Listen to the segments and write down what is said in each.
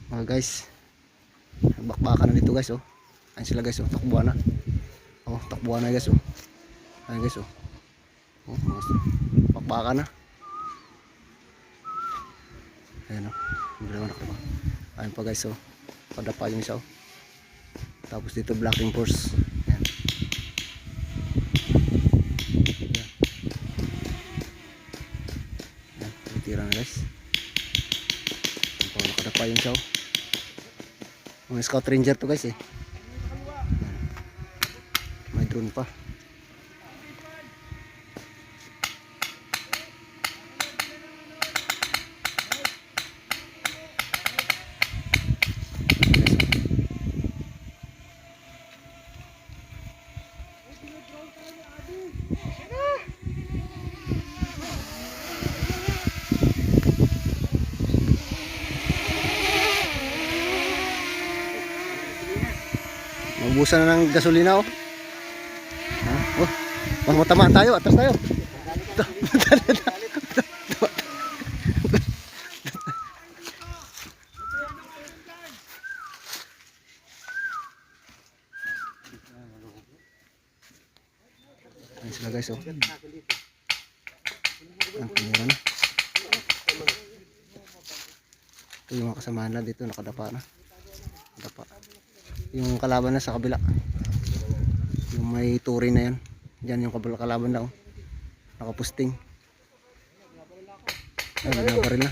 Mga guys, bakbakan na dito guys oh. Ayun sila guys oh, takbuhan na. Oh, takbuhan na guys oh. Ayun guys oh. Oh, bakbakan na. Ayun oh. Dalawa na diba? Ayun pa guys oh. Padapa yung isa oh. Tapos dito blocking force. Ayan. Ayan, titira na guys. Ayun pa, nakadapa yung isa oh. Mga scout ranger to guys eh. Ayan. May drone pa. Naubusan na ng gasolina oh. Oh, mas matamaan tayo, atas tayo. Ayun sila guys oh. Ang pinira na. Ito yung mga kasamahan na dito, nakadapa na. Nakadapa. Yung kalaban na sa kabila. Yung may turi na yan. Diyan yung kalaban na oh. Nakapusting. Ay, binabaril na.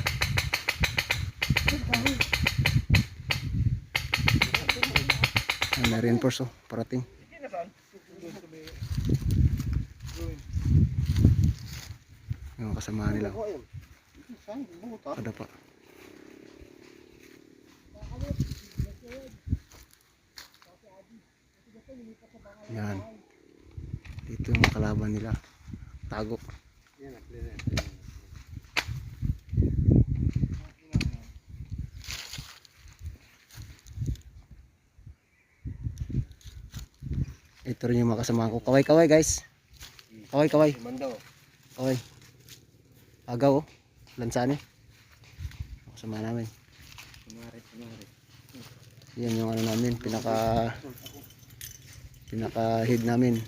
Ay, may reinforce oh, parating. Yung kasamahan nila. Kadapa. Yan. Dito yung kalaban nila. Tago. Ito rin yung mga kasamahan ko. Kaway-kaway guys. Kaway-kaway. Kaway. Agaw oh. Lansane. Kasama namin. Yan yung ano namin. Pinaka head namin.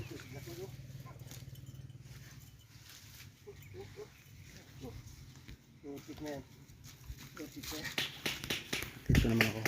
Dito naman ako.